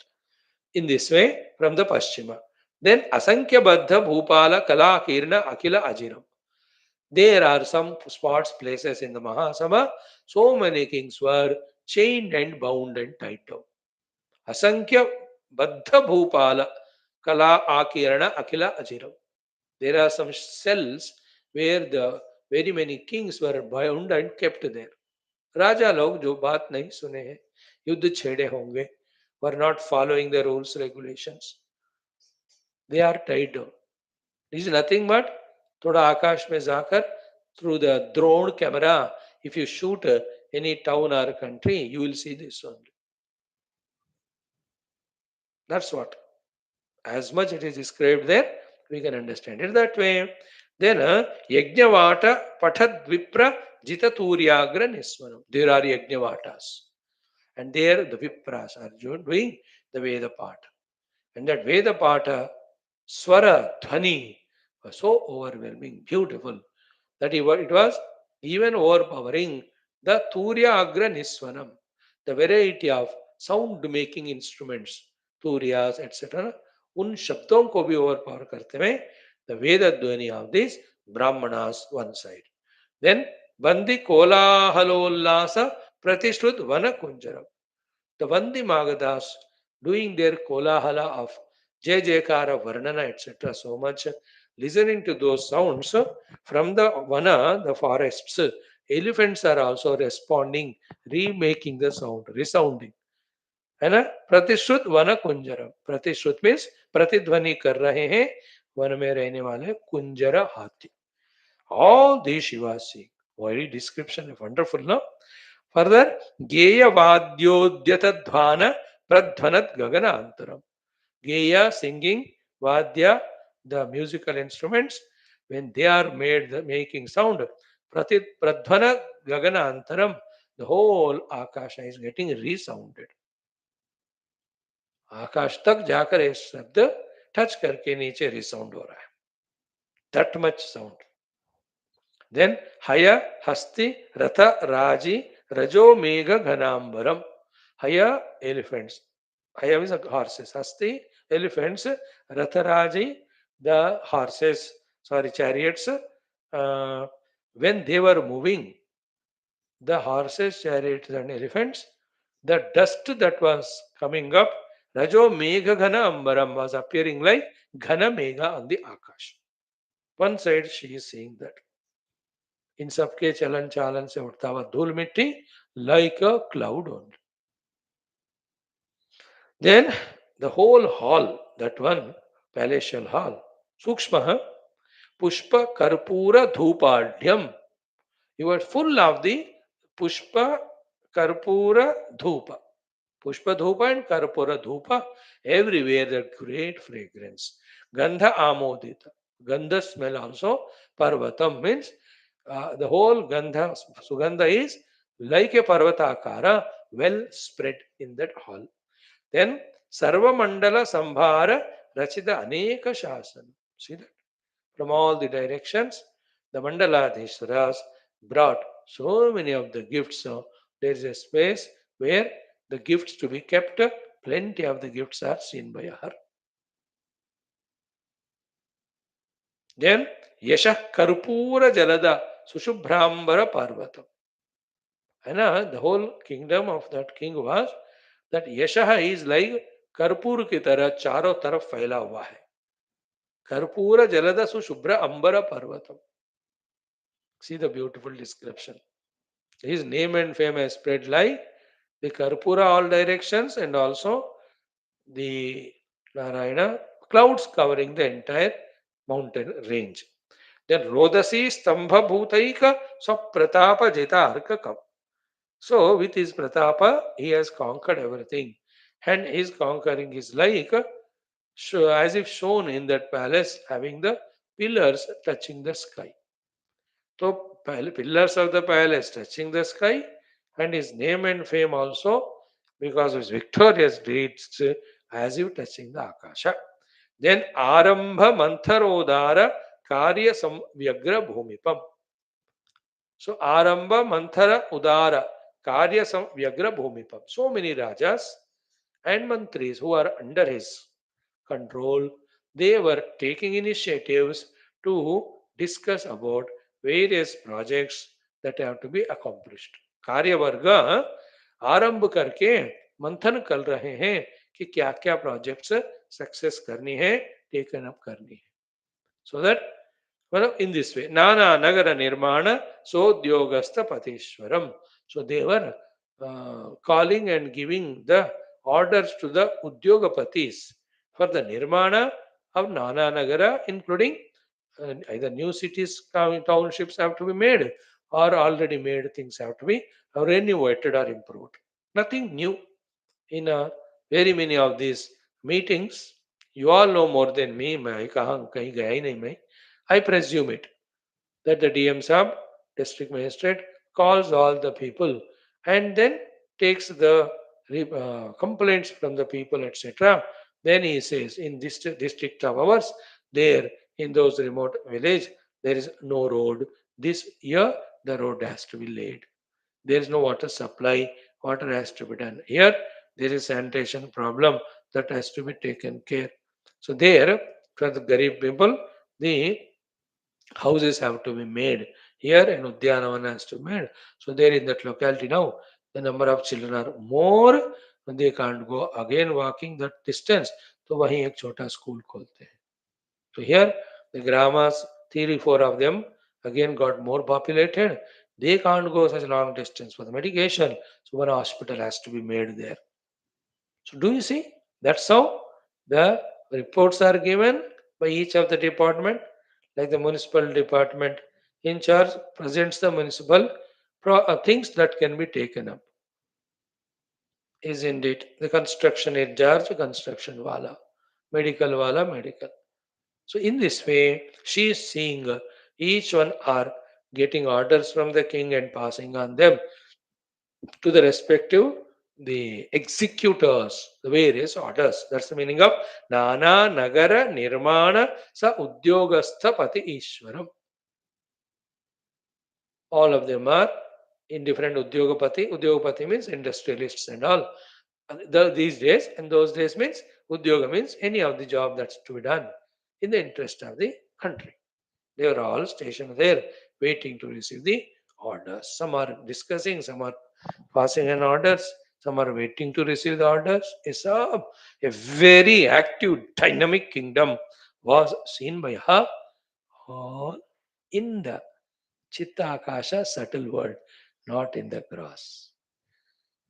In this way, from the Paschima. Then Asankhya Baddha Bhupala Kala Kirna Akila Ajiram. There are some spots, places in the Mahasabha, so many kings were chained and bound and tied down. Asankhya Baddha Bhupala Kala Akirana Akila Ajiram. There are some cells where the very many kings were bound and kept there. राजा लोग जो बात नहीं सुने हैं, युद्ध छेड़े होंगे, were not following the rules regulations. They are tied down. This is nothing but थोड़ा आकाश में जाकर through the drone camera, if you shoot any town or country, you will see this only. That's what. As much it is described there, we can understand it that way. Then Yajnavata Patad Vipra Jita Turyagra Niswanam. There are Yajnavatas. And there the Vipras are doing the Veda part. And that Veda part, Swara, Dhani, was so overwhelming, beautiful, that it was even overpowering the Turya Agra Niswanam, the variety of sound making instruments, Turyas, etc. उन शब्दों को भी overpower करते हुए the Veda ध्वनि of this ब्राह्मणास one side then बंदी कोलाहलोल्लास प्रतिश्रुत वन कुंजरम द वंदी मागदास doing their kolahala of jay jaykara varnana etc so much listening to those sounds from the vana, the forests, elephants are also responding, remaking the sound, resounding. है ना? प्रतिश्रुत one कुंजरम. प्रतिश्रुत means प्रतिध्वनि कर रहे हैं one में रहने वाले कुंजर हाथी. All these Shiva sing. Very description, wonderful, no? Further, Geya Vadyodhyata Dhvana Pradhvanat Gagana Antaram. Geya singing, Vadya, the musical instruments, when they are making sound, Pradhvana Gagana Antaram, the whole Akasha is getting resounded. आकाश तक जाकर ये शब्द touch करके नीचे resound हो रहा है. That much sound. Then हय हस्ति रथ राजी रजो मेघ घनांबरम. हय एलिफेंट्स. हय मीन्स हॉर्सेस. हस्ति एलिफेंट्स. रथराजी the horses, sorry, chariots, when they were moving, the horses, chariots and elephants, the dust that was coming up, Rajo Megha Ghana Ambaram, was appearing like Ghana Megha on the Akash. One side she is saying that. In सबके चलन चालन से उठता हुआ धूल मिट्टी, like a cloud only. Then the whole hall, that one palatial hall, Sukshma, Pushpa Karpura Dhupardhyam. You are full of the Pushpa Karpura Dhupa. Pushpa Dhupa and Karpura Dhupa. Everywhere that great fragrance. Gandha Amodita. Gandha smell also. Parvatam means the whole Gandha, Sugandha is like a Parvatakara, well spread in that hall. Then Sarva Mandala Sambhara Rachita Aneka Shasana. See that? From all the directions, the Mandaladhishwaras brought so many of the gifts. So there is a space where the gifts to be kept, plenty of the gifts are seen by her. Then Yasha Karpura Jalada Sushubhrambara Parvatam. And the whole kingdom of that king was that Yasha is like Karpur ki tarah charo taraf फैला हुआ है. Karpura Jalada Sushubhra Ambara Parvatam. See the beautiful description. His name and fame has spread like the Karpura all directions and also the Narayana clouds covering the entire mountain range. Then Rodasi Stambha Bhutaika Sapratapa Jitarkakam. So with his Pratapa, he has conquered everything. And his conquering is like as if shown in that palace having the pillars touching the sky. So pillars of the palace touching the sky, and his name and fame also because of his victorious deeds as if touching the Akasha. Then Arambha Mantharodara Karya Samvyagra Bhumipam. So Arambha Manthara Udara Karya Samvyagra Bhumipam. So many Rajas and Mantris who are under his control, they were taking initiatives to discuss about various projects that have to be accomplished. कार्य वर्ग आरंभ करके मंथन कर रहे हैं कि क्या क्या प्रोजेक्ट्स सक्सेस करनी है, टेकन अप करनी है. So that in this way, Nana Nagara Nirmana Sodyogastha Patishwaram. So they were calling and giving the orders to the Udyogapatis for the Nirmana of Nana Nagara, including either new cities, townships have to be made, or already made things have to be renovated or improved. Nothing new in very many of these meetings. You all know more than me. मैं कहाँ कहीं गया ही नहीं मैं. I presume it that the DM Sahab, district magistrate, calls all the people and then takes the complaints from the people, etc. Then he says, in this district of ours, there in those remote village, there is no road. This year, the road has to be laid. There is no water supply. Water has to be done. Here, there is sanitation problem that has to be taken care. So there, for the Garib people, the houses have to be made. Here an Udyanavana has to be made. So there in that locality now, the number of children are more. They can't go again walking that distance. तो वहीं एक छोटा school खोलते हैं. So here The Gramas, 3 or 4 of them, again got more populated. They can't go such a long distance for the medication. So one hospital has to be made there. So do you see? That's how the reports are given by each of the department. Like the municipal department in charge presents the municipal things that can be taken up. Is indeed the construction in charge, construction wala, wala, medical. So in this way, she is seeing each one are getting orders from the king and passing on them to the respective the executors, the various orders. That's the meaning of Nana Nagara Nirmana Sa Udyogastha Pati Ishwaram. All of them are in different Udyogapati. Udyogapati means industrialists and all. These days and those days means Udyoga means any of the job that's to be done in the interest of the country. They are all stationed there waiting to receive the orders. Some are discussing, some are passing an orders, some are waiting to receive the orders. A very active, dynamic kingdom was seen by her all in the Chitta Akasha subtle world, not in the gross.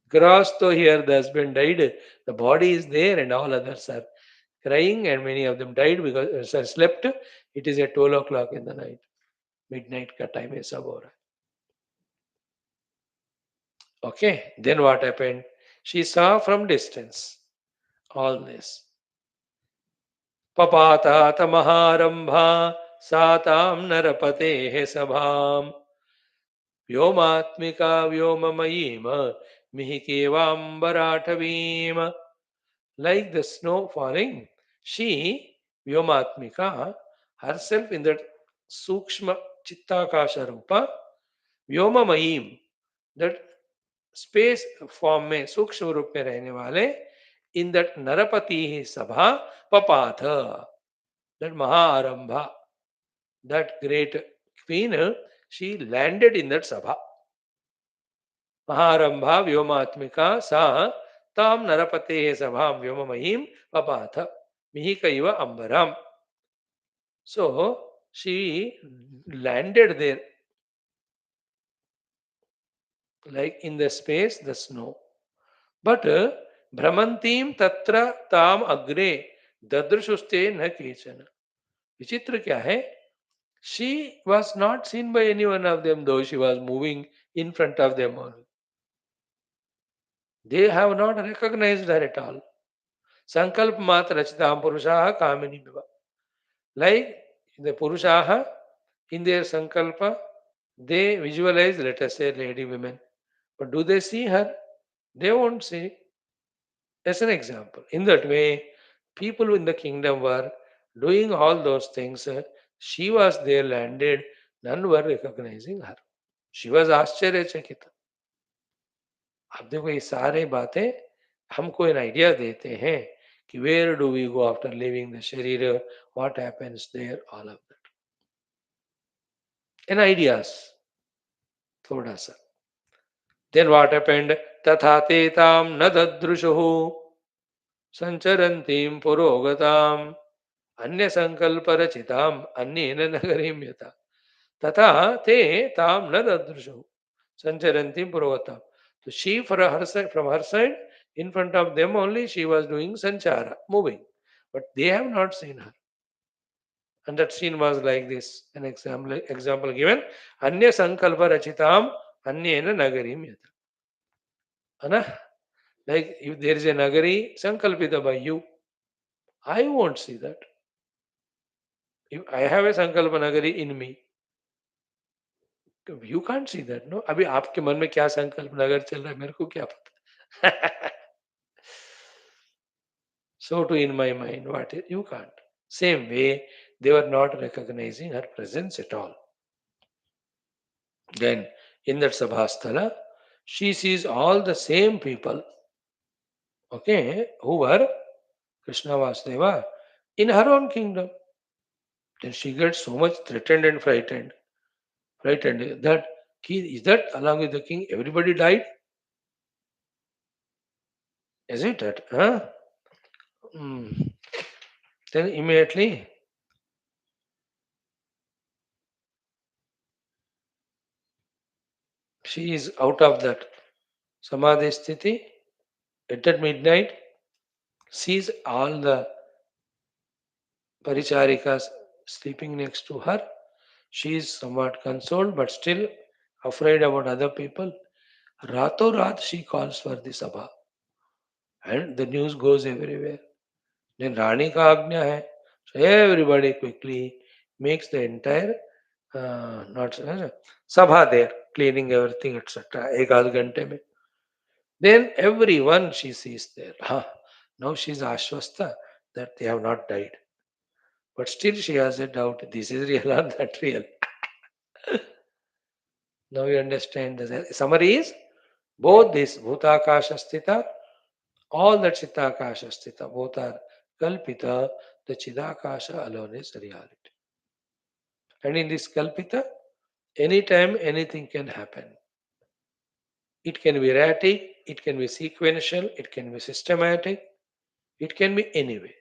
Gross, though here the husband died, the body is there and all others are crying, and many of them died because slept. It is at 12 o'clock in the night. Midnight ka time is over. Okay, then what happened? She saw from distance all this. Papata tamaharambha satam narapate sabham व्योमात्मिका व्योममयीम मिहिकेवाम्बराठवीम. Like the snow falling, she, Vyomatmika, herself in that Sukshma Chittakasha Rupa, Vyomamayim, that space form में सूक्ष्म रूप में रहने वाले, in that Narapati Sabha Papatha, that Maharambha, that great queen, she landed in that Sabha. Maharambha Vyomatmika Sa Tam Narapate Sabham Vyomamahim Papatha Mihikaiva Ambaram. So she landed there, like in the space, the snow. But Brahmantim Tatra Tam Agre Dadrushuste Na Kechana. विचित्र क्या है? She was not seen by any one of them, though she was moving in front of them all. They have not recognized her at all. Sankalp mat rachitam purushaha kamini bhava. Like the purushaha, in their sankalpa, they visualize, let us say, lady women. But do they see her? They won't see. As an example. In that way, people in the kingdom were doing all those things. She was there landed, none were recognizing her. She was आश्चर्यचकित. अब देखो ये सारे बातें हमको an idea देते हैं कि where do we go after living the शरीर, what happens there, all of that and ideas थोड़ा सा. देन व्हाट हैपेंड तथा ते ताम न ददृशुः संचरन्तीं पुरोगताम् अन्य संकल्प रचिताम अन्येन नगरीं यथा तथा ते ताम न ददृशुः संचरन्तीं पुरोगताम्. So she, for her side, from her side, in front of them only, she was doing sanchara, moving, but they have not seen her. And that scene was like this. An example given. Anya sankalpa rachitam anyena nagarim yata. Ana? Like if there is a nagari sankalpita by you, I won't see that. If I have a sankalpa nagari in me, you can't see that, no? अभी आपके मन में क्या संकल्प नगर चल रहा है मेरे को क्या पता. So too in my mind, what is, you can't. Same way, they were not recognizing her presence at all. Then, in that Sabhasthala, she sees all the same people, okay, who were Krishna Vasudeva in her own kingdom. Then she gets so much threatened and frightened that is that along with the king, everybody died? Is it that? Huh? Hmm. Then immediately She is out of that samadhi sthiti at midnight, sees all the paricharikas sleeping next to her. She is somewhat consoled but still afraid about other people. Rato Rat she calls for the sabha and the news goes everywhere. Then Rani ka agnya hai. So everybody quickly makes the entire not sabha there, cleaning everything, etc. Ek aadh ghante mein. Then everyone she sees there. Now she is ashwastha that they have not died. But still she has a doubt. This is real or that real? Now you understand the summary is both this bhutakasha sthita, all that chitakasha sthita, both are kalpita. The chidakasha alone is reality. And in this kalpita, anytime anything can happen. It can be erratic, it can be sequential, it can be systematic, it can be anyway.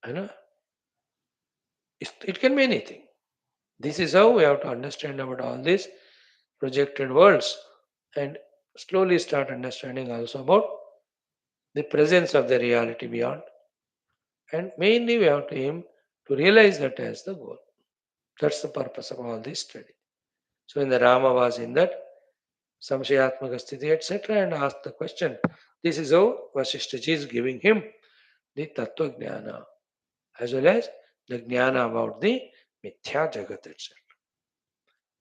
You know, it can be anything. This is how we have to understand about all these projected worlds and slowly start understanding also about the presence of the reality beyond. And mainly we have to aim to realize that as the goal. That's the purpose of all this study. So when the Rama was in that Samshayatmaka Sthiti, etc., and asked the question, this is how Vaashishtha is giving him the Tattva Jnana as well as the Jnana about the Mithya Jagat, etc.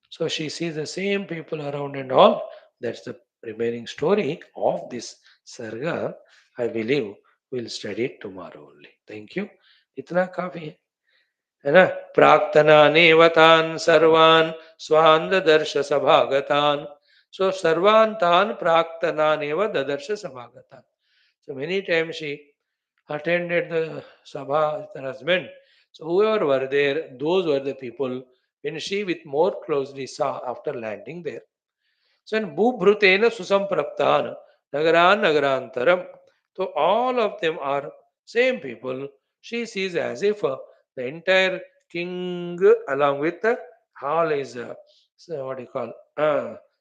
So she sees the same people around and all. That's the remaining story of this Sarga. I believe we'll study it tomorrow only. Thank you. इतना काफी है ना. प्राक्तनानेवतान् सर्वान् स्वान् ददर्श सभागतान्. So सर्वान् तान् प्राक्तनानेव ददर्श सभागतान्. So many times she attended the sabha with her husband. So whoever were there, those were the people when she with more closely saw after landing there. So in Bhubrutena Susampraptan Nagaran Nagarantaram. So all of them are same people. She sees as if the entire king along with all his what do you call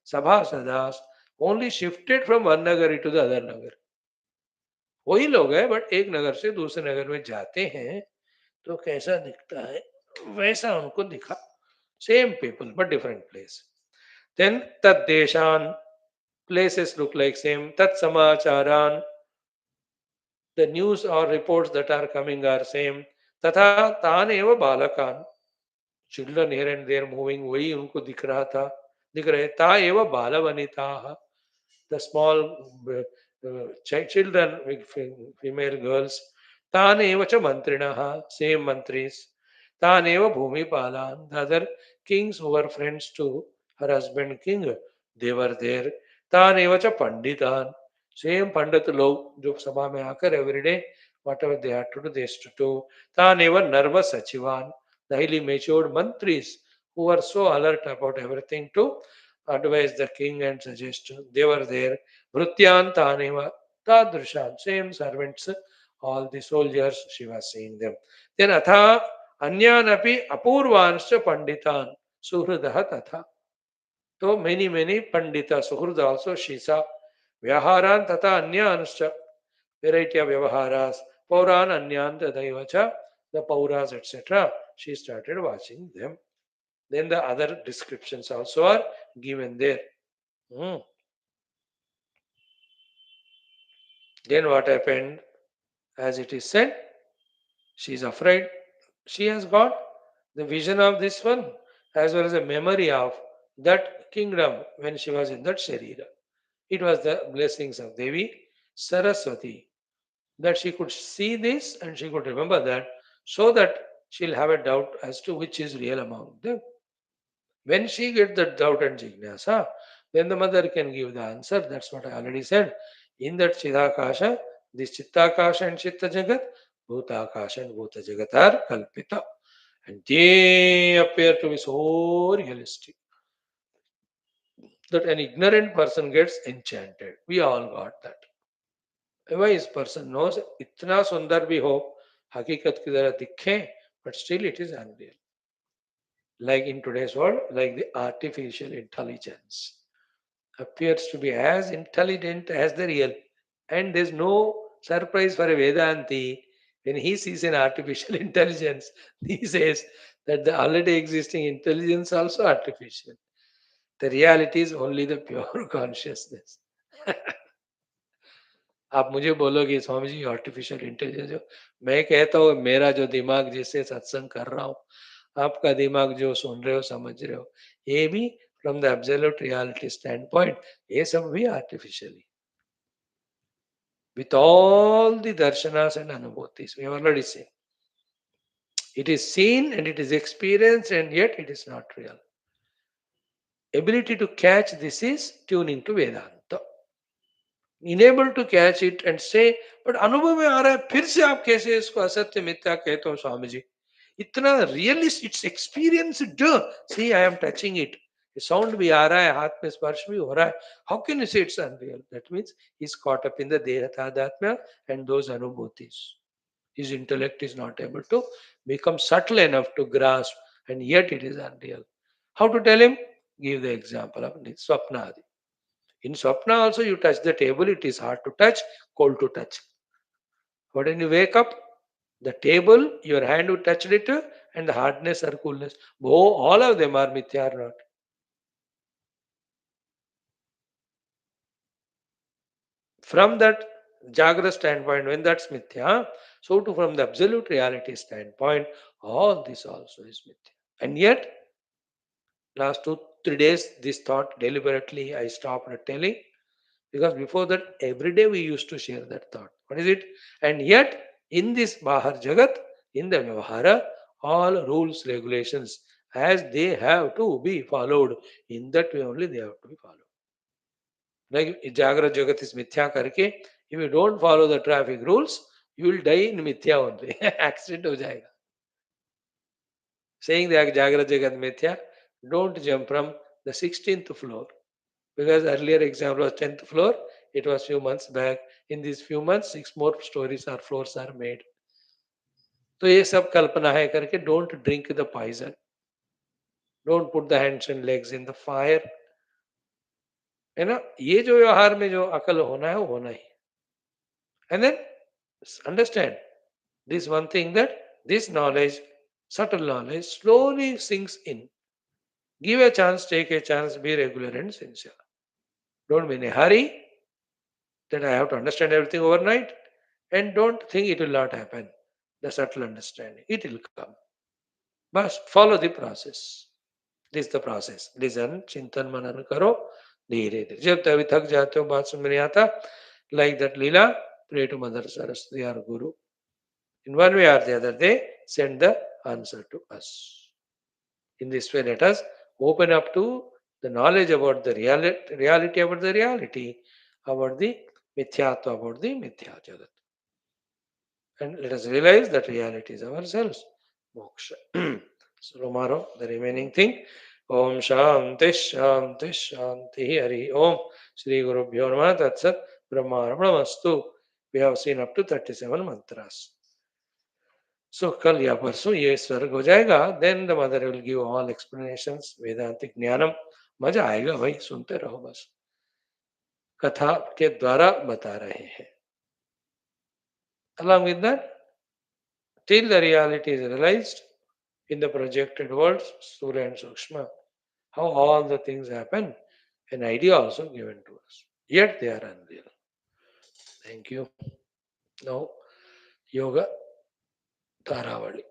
Sabhasadas only shifted from one nagari to the other nagar. वही लोग हैं but एक नगर से दूसरे नगर में जाते हैं तो कैसा दिखता है वैसा उनको दिखा. Same people but different place. Then तद्देशान places look like same. Tat samacharan, the news or reports that are coming are same. Tatha tan eva balakan, children here and there moving, वही उनको दिख रहा था, दिख रहे. ता एव बालवनिताः, the small children, female girls. तान एव च मंत्रिणः, same mantris. तान एव भूमिपालान्, the other kings who were friends to her husband king, they were there. तान एव च पंडितान्, same पंडित लोग जो सभा में आकर everyday whatever they had to do they used to do. तान एव नर्म सचिवान्, the highly matured mantris who were so alert about everything to advise the king and suggest. They were there. Vrutyantaneva tadrishan, same servants, all the soldiers, she was seeing them. Then atha anyanapi apurvanscha panditan suhridaha tatha. So many pandita suhrida also she saw. Vyaharan tata anyanscha, variety of vyavaharas. Pauran anyan tadaivacha, the pauras etc. She started watching them. Then the other descriptions also are given there. Then what happened? As it is said, she is afraid. She has got the vision of this one as well as a memory of that kingdom when she was in that Sharira. It was the blessings of Devi Saraswati that she could see this and she could remember that so that she'll have a doubt as to which is real among them. When she gets the doubt and jignasa, then the mother can give the answer. That's what I already said. In that Chidakasha, this Chittakasha and Chitta Jagat, Bhutakasha and Bhuta Jagat are Kalpita. And they appear to be so realistic that an ignorant person gets enchanted. We all got that. A wise person knows इतना सुंदर भी हो हकीकत की तरह दिखे but still it is unreal. Like in today's world, like the artificial intelligence appears to be as intelligent as the real. And there's no surprise for a Vedanti when he sees an artificial intelligence. He says that the already existing intelligence also artificial. The reality is only the pure consciousness. आप मुझे बोलोगे Swami ji artificial intelligence हो, मैं कहता हूँ मेरा जो दिमाग जिससे सत्संग कर रहा हूँ, आपका दिमाग जो सुन रहे हो समझ रहे हो, ये भी from the absolute reality stand point ये सब भी artificially with all the darshanas and anubhutis. We have already seen. It is seen and it is experienced and yet it is not real. Ability to catch this is tuning to Vedanta. Unable to catch it and say, but अनुभव में आ रहा है फिर से आप कैसे इसको असत्य मिथ्या कहते हो स्वामी जी इतना realist it's experience see I am touching it sound भी आ रहा है हाथ में स्पर्श भी हो रहा है हाउ कैन यू से it's unreal that means he is caught up in the देह तादात्म्य and those anubhutis. His intellect is not able to become subtle enough to grasp, and yet it is unreal. How to tell him? Give the example of Swapnadi. In Swapna also, you touch the table, it is hard to touch, cold to touch. But when you wake up, the table, your hand will touch it, and the hardness or coolness. All of them are mithya or not. From that Jagra standpoint, when that's mithya, so too from the absolute reality standpoint, all this also is mithya. And yet, last 2 3 days, this thought deliberately I stopped telling because before that, every day we used to share that thought. What is it? And yet, in this Bahar Jagat, in the Vyavahara, all rules, regulations, as they have to be followed, in that way only they have to be followed. Like Jagra Jagat is Mithya karke, if you don't follow the traffic rules, you will die in Mithya only. Accident ho jayega. Saying that Jagra Jagat Mithya, don't jump from the 16th floor. Because earlier example was 10th floor, it was few months back. In these few months, 6 more stories or floors are made. तो ये सब कल्पना है करके don't drink the poison. Don't put the hands and legs in the fire. है ना ये जो व्यवहार में जो अकल होना है वो होना ही. And then understand this one thing that this knowledge, subtle knowledge, slowly sinks in. Give a chance, take a chance, be regular and sincere. Don't be in a hurry that I have to understand everything overnight. And don't think it will not happen. The subtle understanding. It will come. But follow the process. This is the process. Listen, चिंतन मनन करो धीरे धीरे. जब तभी थक जाते हो बात समझ में नहीं आता. Like that Leela, pray to Mother Saraswati our Guru. In one way or the other, they send the answer to us. In this way, let us open up to the knowledge about the reality about the reality, about the mithyatva, about the mithya jagat. And let us realize that reality is ourselves. Moksha. So tomorrow, the remaining thing. Om Shanti Shanti Shanti Hari Om Shri Gurubhyo Namaha Tat Sat Brahmarpणमस्तु. We have seen up to 37 mantras. So कल या परसों ये स्वर्ग हो जाएगा. Then the mother will give all explanations, वेदांतिक ज्ञानम. मजा आएगा भाई, सुनते रहो बस. कथा के द्वारा बता रहे हैं. Along with that, till the reality is realized in the projected worlds, Surya and Sukshma, how all the things happen, an idea also given to us. Yet they are unreal. Thank you. Now, Yoga Taravali.